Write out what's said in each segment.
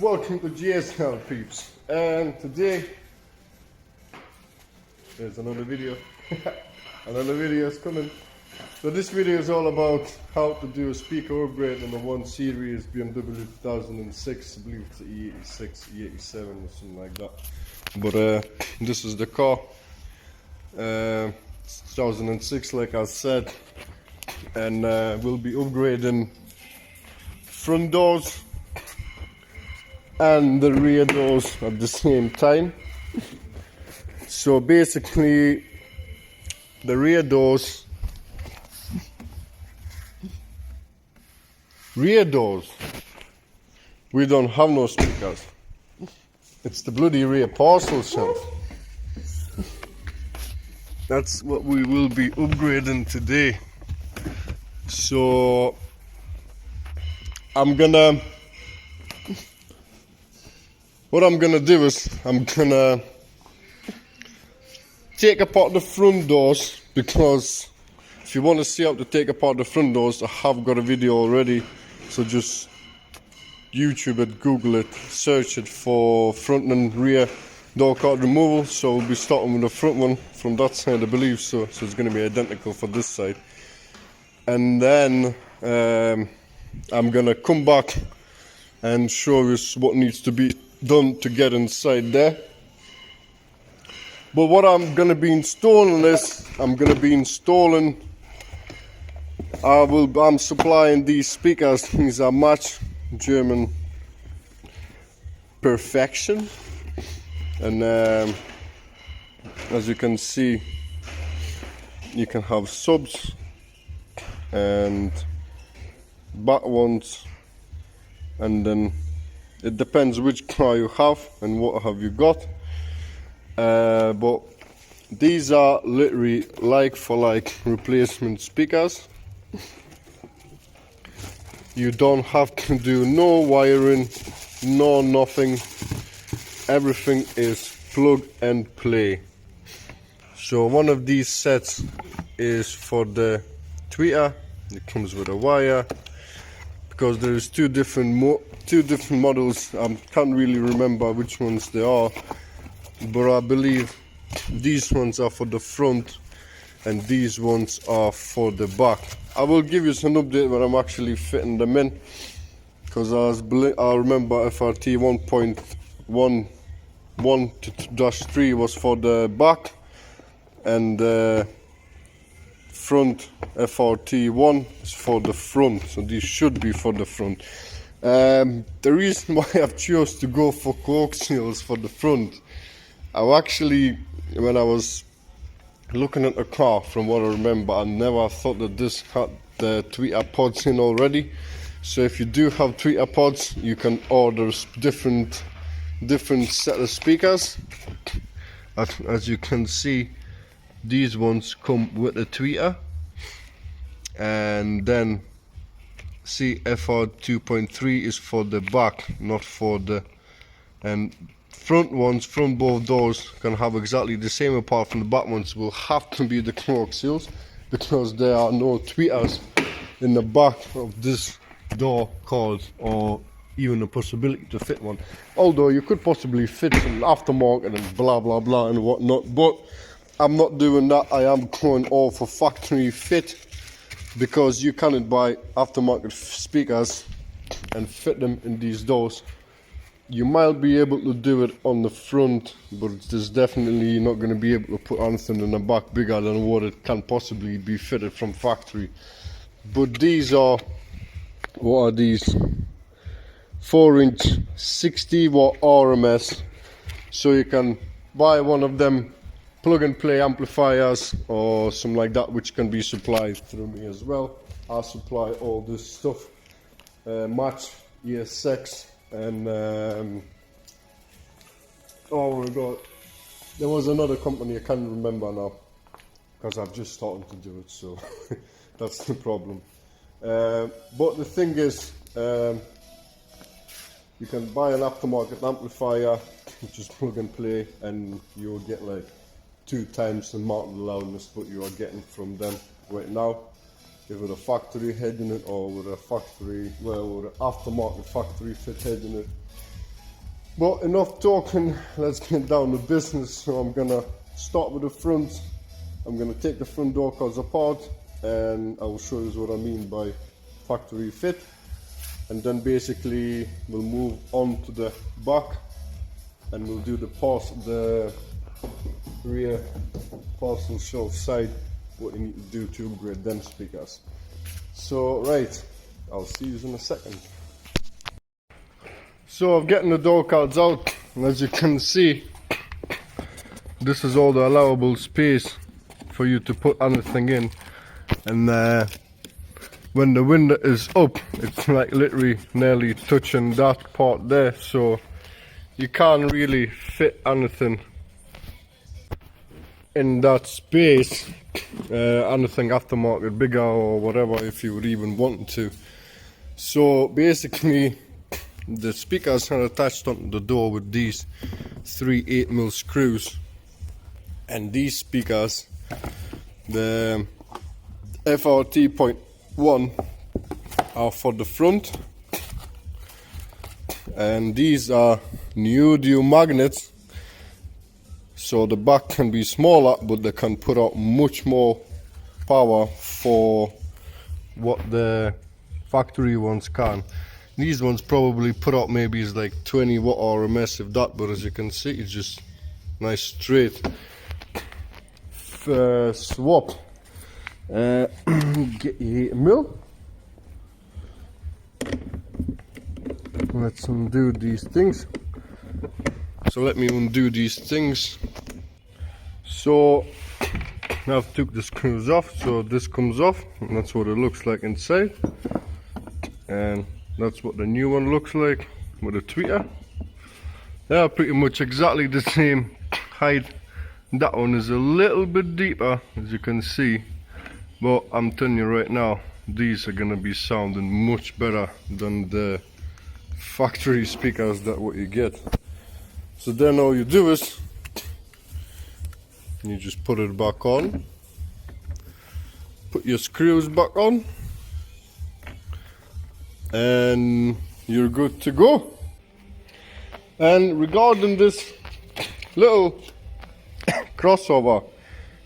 welcome to GSL peeps, and today there's another video. Another video is coming. So this video is all about how to do a speaker upgrade on the 1 Series BMW 2006, I believe it's the e86, e87 or something like that. But this is the car. It's 2006 like I said, and we'll be upgrading front doors and the rear doors at the same time. So basically the rear doors we don't have no speakers. It's the bloody rear parcel shelf. That's what we will be upgrading today. So what I'm gonna do is I'm gonna take apart the front doors, because if you want to see how to take apart the front doors, I have got a video already. So just YouTube it, Google it, search it for front and rear door card removal. So we'll be starting with the front one from that side, I believe. So it's going to be identical for this side, and then I'm gonna come back and show you what needs to be done to get inside there. But what I'm gonna be installing is I'm supplying these speakers. These are match German perfection, and as you can see, you can have subs and back ones, and then it depends which car you have and what have you got. But these are literally like for like replacement speakers. You don't have to do no wiring, no nothing. Everything is plug and play. So one of these sets is for the tweeter. It comes with a wire, because there is two different models. I can't really remember which ones they are, but I believe these ones are for the front and these ones are for the back. I will give you some update when I'm actually fitting them in, because I remember FRT 1.1-3 was for the back, and front FRT1 is for the front. So these should be for the front. The reason why I've chose to go for coaxials for the front, when I was looking at the car, from what I remember, I never thought that this had the tweeter pods in already. So if you do have tweeter pods, you can order different set of speakers. As you can see, these ones come with a tweeter, and then CFR 2.3 is for the back, not for the front ones. From both doors can have exactly the same, apart from the back ones will have to be the coaxials, because there are no tweeters in the back of this door card, or even a possibility to fit one. Although you could possibly fit some aftermarket and blah blah blah and whatnot, but I'm not doing that. I am going all for factory fit, because you cannot buy aftermarket speakers and fit them in these doors. You might be able to do it on the front, but there's definitely not going to be able to put anything in the back bigger than what it can possibly be fitted from factory. But these are, what are these? 4-inch 60-watt RMS. So you can buy one of them plug and play amplifiers or something like that, which can be supplied through me as well. I supply all this stuff, match e87, and oh my god, there was another company I can't remember now, because I've just started to do it, so that's the problem. But the thing is, you can buy an aftermarket amplifier, which is plug and play, and you'll get like 2 times the amount of loudness what you are getting from them right now. With a factory head in it, or with a factory, well, with an aftermarket factory fit head in it, But enough talking, let's get down to business. So I'm gonna start with the front. I'm gonna take the front door cards apart and I will show you what I mean by factory fit. And then basically we'll move on to the back and we'll do the rear parcel shelf side, what you need to do to upgrade them speakers. So right, I'll see you in a second. So I'm getting the door cards out, and as you can see, this is all the allowable space for you to put anything in. And when the window is up, it's like literally nearly touching that part there, so you can't really fit anything in that space, anything aftermarket bigger or whatever, if you would even want to. So basically the speakers are attached onto the door with these 3 8mm screws, and these speakers, the FRT.1 are for the front, and these are neodymium magnets, so the back can be smaller but they can put out much more power for what the factory ones can. These ones probably put out maybe is like 20 watt RMS if that, but as you can see it's just nice straight swap. Get your 8mm. Let's undo these things. So let me undo these things. So now I've took the screws off, so this comes off, and that's what it looks like inside. And that's what the new one looks like with a tweeter. They are pretty much exactly the same height. That one is a little bit deeper, as you can see, but I'm telling you right now, these are gonna be sounding much better than the factory speakers that what you get. So then all you do is you just put it back on, put your screws back on, and you're good to go. And regarding this little crossover,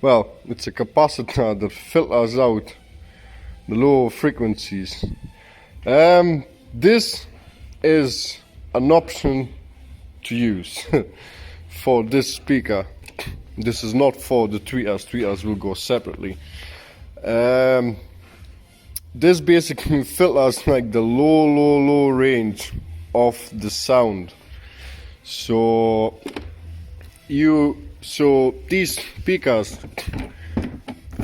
well, it's a capacitor that filters out the lower frequencies. This is an option to use for this speaker. This is not for the tweeters. Tweeters will go separately. This basically filters like the low range of the sound. So these speakers,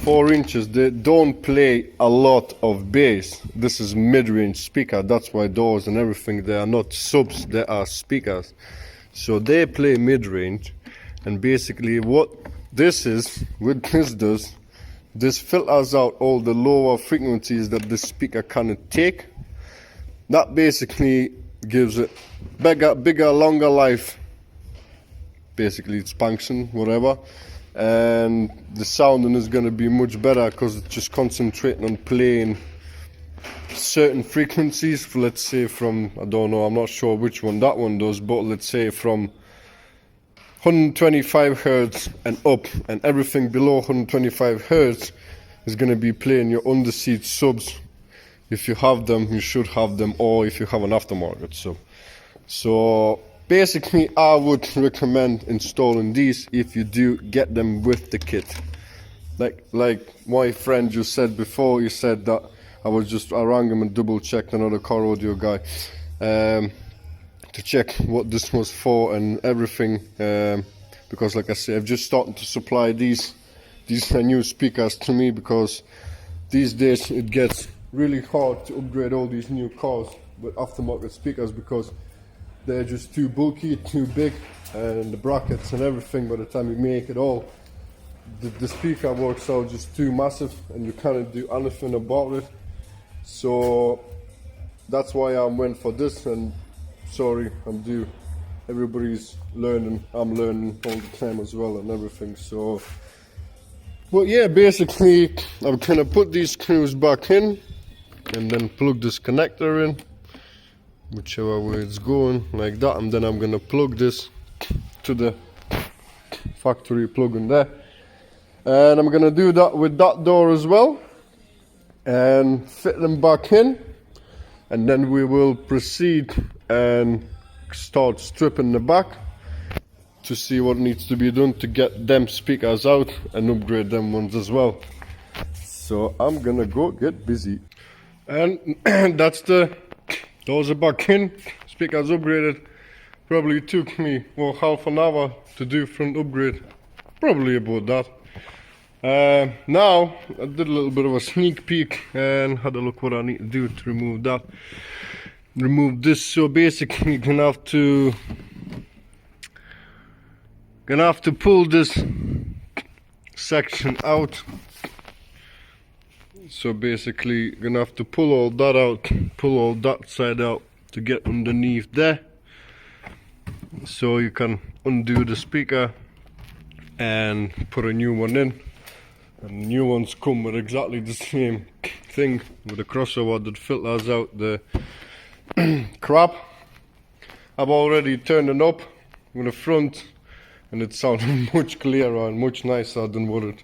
4 inches, they don't play a lot of bass. This is mid-range speaker, that's why doors and everything, they are not subs, they are speakers. So they play mid-range, and basically what this is, what this does, this filters out all the lower frequencies that the speaker cannot take. That basically gives it bigger, longer life. Basically it's function, whatever. And the sounding is going to be much better because it's just concentrating on playing certain frequencies, for, let's say from, I don't know, I'm not sure which one that one does, but let's say from 125 hertz and up, and everything below 125 hertz is going to be playing your underseat subs. If you have them, you should have them, or if you have an aftermarket. So basically I would recommend installing these if you do get them with the kit. Like my friend just said before, he said that I rang him and double checked, another car audio guy, to check what this was for and everything, because like I said, I've just started to supply these new speakers to me, because these days it gets really hard to upgrade all these new cars with aftermarket speakers, because they're just too bulky, too big, and the brackets and everything, by the time you make it all, the speaker works out just too massive and you can't do anything about it. So that's why I went for this, and sorry, everybody's learning, I'm learning all the time as well and everything. So, but yeah, basically I'm gonna put these screws back in and then plug this connector in, whichever way it's going, like that, and then I'm gonna plug this to the factory plug in there, and I'm gonna do that with that door as well and fit them back in, and then we will proceed and start stripping the back to see what needs to be done to get them speakers out and upgrade them ones as well. So I'm gonna go get busy. And that's the doors are back in, speakers upgraded. Probably took me half an hour to do front upgrade, probably about that. Now I did a little bit of a sneak peek and had a look what I need to do to remove that. Remove this. So basically you're gonna have to pull this section out. So basically you're gonna have to pull all that out, pull all that side out to get underneath there, so you can undo the speaker and put a new one in. And the new ones come with exactly the same thing, with a crossover that filters out the crap. I've already turned it up with the front, and it sounded much clearer and much nicer than what it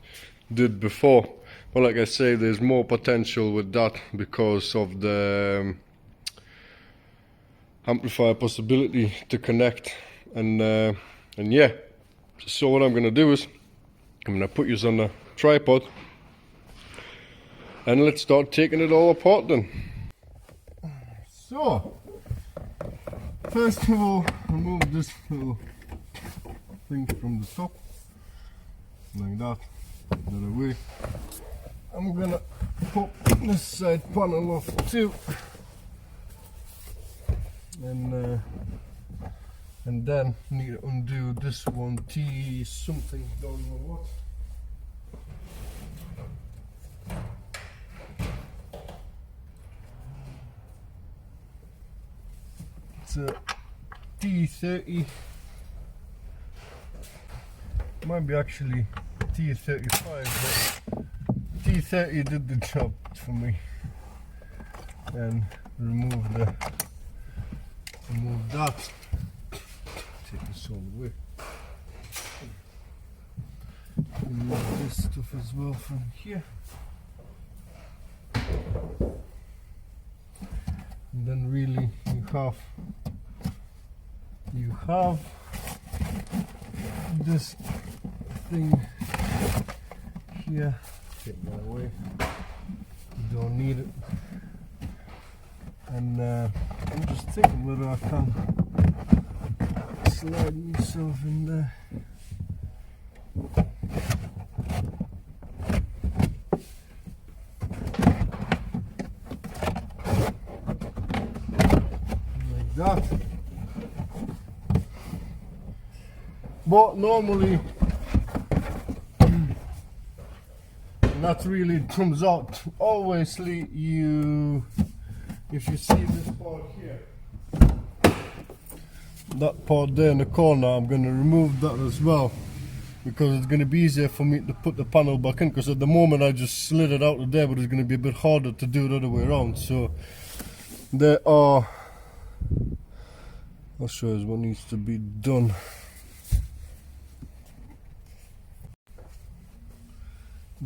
did before. But like I say, there's more potential with that because of the amplifier possibility to connect, and yeah. So what I'm gonna do is I'm gonna put you on the tripod and let's start taking it all apart then. So first of all, remove this little thing from the top, like that, out of the way. I'm gonna pop this side panel off too, and then need to undo this one, T something, don't know what. It's a T30, might be actually T35, but T30 did the job for me. And remove that. Take this all away. Remove this stuff as well from here. And then really you have this thing here. Take that away. You don't need it. And I'm just thinking whether I can slide myself in there. Like that. But normally, that really comes out. Obviously, if you see this part here, that part there in the corner, I'm going to remove that as well, because it's going to be easier for me to put the panel back in, because at the moment I just slid it out of there, but it's going to be a bit harder to do it the other way around. So there are, I'll show you what needs to be done.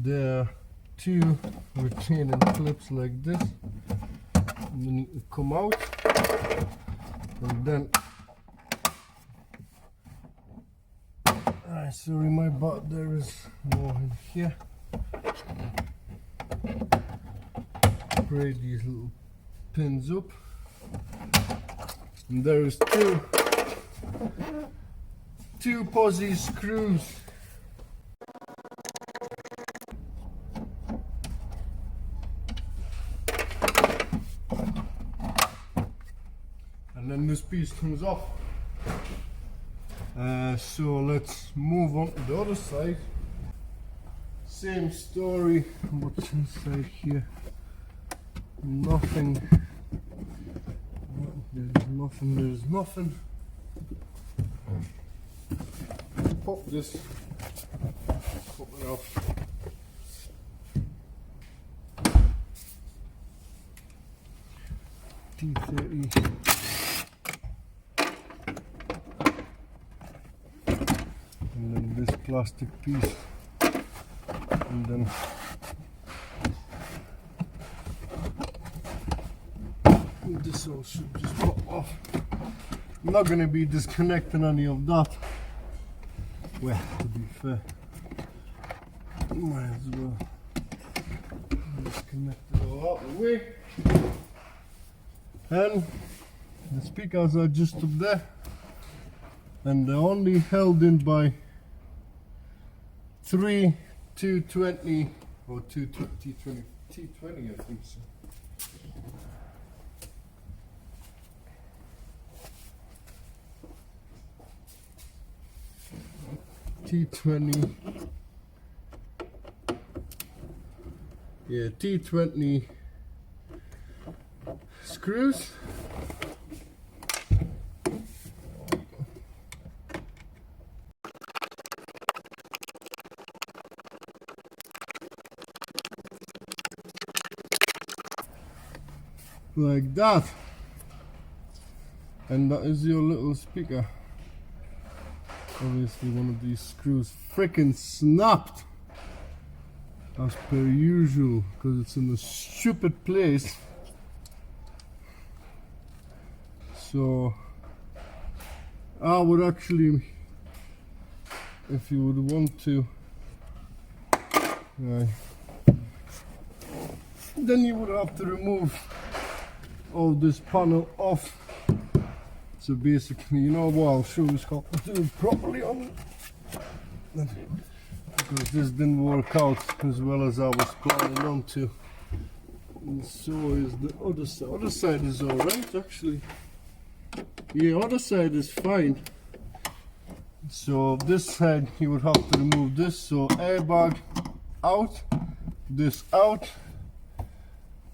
There are two retaining clips like this, and they need to come out, and then sorry, my butt, there is more in here. Braid these little pins up, and there is two posi screws. And then this piece comes off. So let's move on to the other side. Same story. What's inside here? Nothing. There's nothing. Pop this. Pop it off. T30. plastic piece, and then this all should just pop off. I'm not going to be disconnecting any of that. Well, to be fair, might as well disconnect it all out of the way. And the speakers are just up there, and they're only held in by 3 220 or 220 T20, I think so. T20, yeah, T20 screws. Like that, and that is your little speaker. Obviously one of these screws freaking snapped as per usual because it's in a stupid place. So I would actually, if you would want to, then you would have to remove all this panel off. So basically, you know what, I'll show you how to do it properly on, because this didn't work out as well as I was planning on to. And so is the other side. Other side is alright actually. Yeah, other side is fine. So this side you would have to remove this. So airbag out, this out.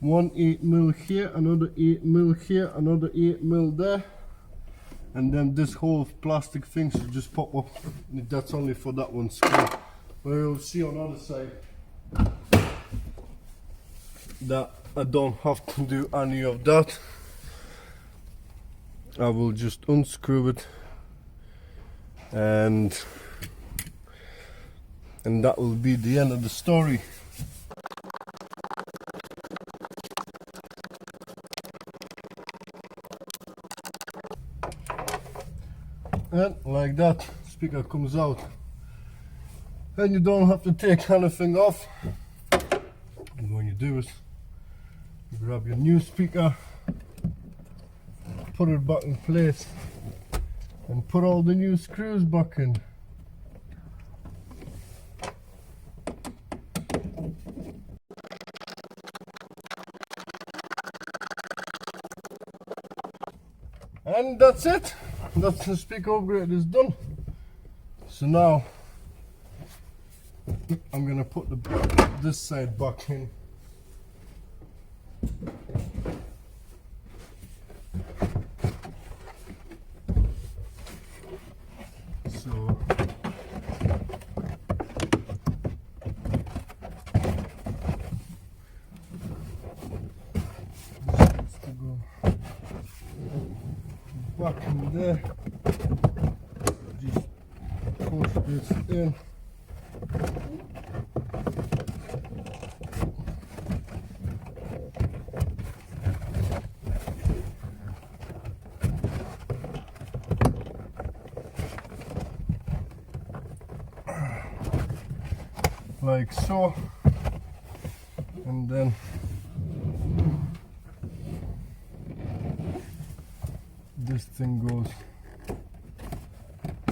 1 8mm here, another 8mm here, another 8mm there. And then this whole plastic thing should just pop up. That's only for that one screw. But you'll see on the other side that I don't have to do any of that. I will just unscrew it, and that will be the end of the story. And like that, speaker comes out, and you don't have to take anything off. And when you do it, you grab your new speaker, put it back in place, and put all the new screws back in. And that's it. That's the speaker upgrade is done. So now I'm gonna put this side back in. So this needs to go back in there. Just push this in. Like so, and then this thing goes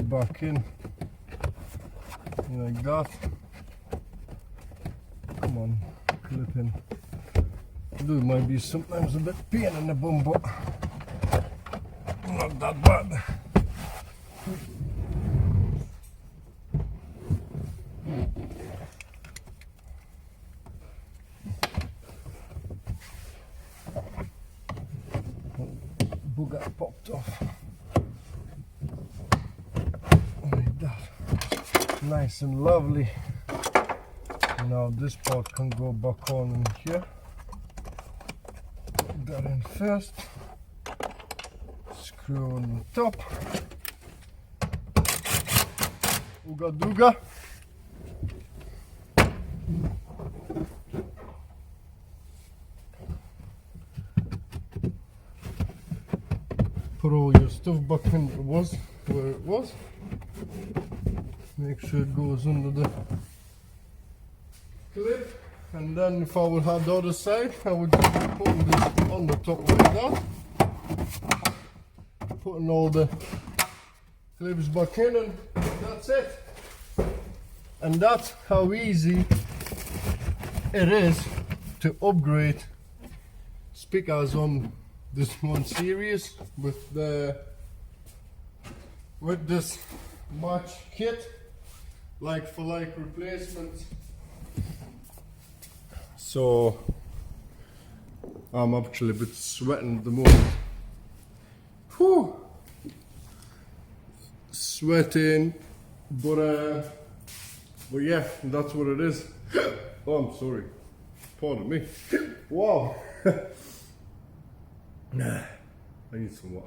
back in like that. Come on, clip in. Although it might be sometimes a bit pain in the bum, but not that bad. Booger popped off like that, nice and lovely. Now this part can go back on in here. Put that in first, screw on the top, Ooga dooga. Put all your stuff back in where it was. Make sure it goes under the clip. And then if I would have the other side, I would just be putting this on the top like that. Putting all the clips back in, and that's it. And that's how easy it is to upgrade speakers on this one series with this match kit, like for like replacements. So I'm actually a bit sweating at the moment. Whew. Sweating, but yeah, that's what it is. Oh, I'm sorry. Pardon me. Wow. I need some water.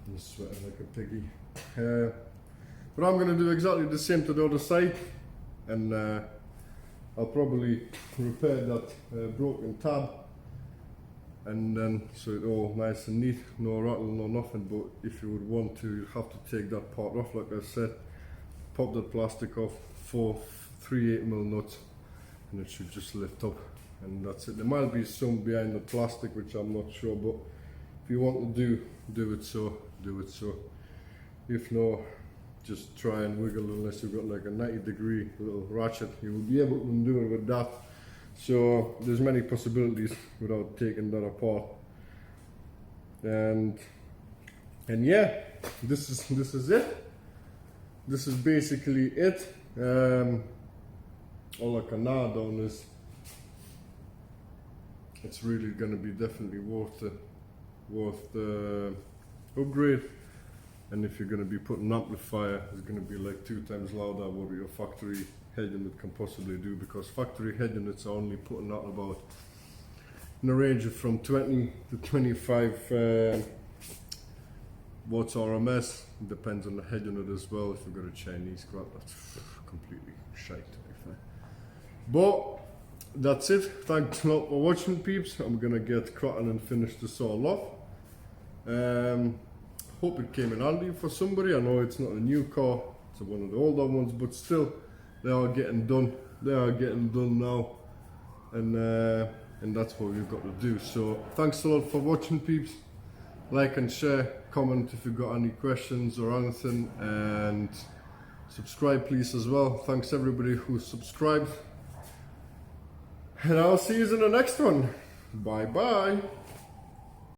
I'm sweating like a piggy. But I'm gonna do exactly the same to the other side, and I'll probably repair that broken tab, and then so it's all nice and neat, no rattle, no nothing. But if you would want to, you'd have to take that part off, like I said, pop that plastic off, 4 3/8mm nuts, and it should just lift up, and that's it. There might be some behind the plastic which I'm not sure, but if you want to do it so. If not, just try and wiggle, unless you've got like a 90-degree little ratchet. You will be able to do it with that. So there's many possibilities without taking that apart. And yeah, this is it. This is basically it. All I can add on is it's really going to be definitely worth the upgrade. And if you're going to be putting an amplifier, it's going to be like 2 times louder what your factory head unit can possibly do, because factory head units are only putting out about in a range of from 20 to 25 watts RMS. It depends on the head unit as well. If you've got a Chinese crap, that's completely shite to be fair. But that's it. Thanks a lot for watching, peeps. I'm gonna get cracking and finish this all off. Hope it came in handy for somebody. I know it's not a new car, it's one of the older ones, but still, they are getting done. They are getting done now, and that's what we've got to do. So thanks a lot for watching, peeps. Like and share, comment if you've got any questions or anything, and subscribe please as well. Thanks everybody who subscribed, and I'll see you in the next one. Bye bye.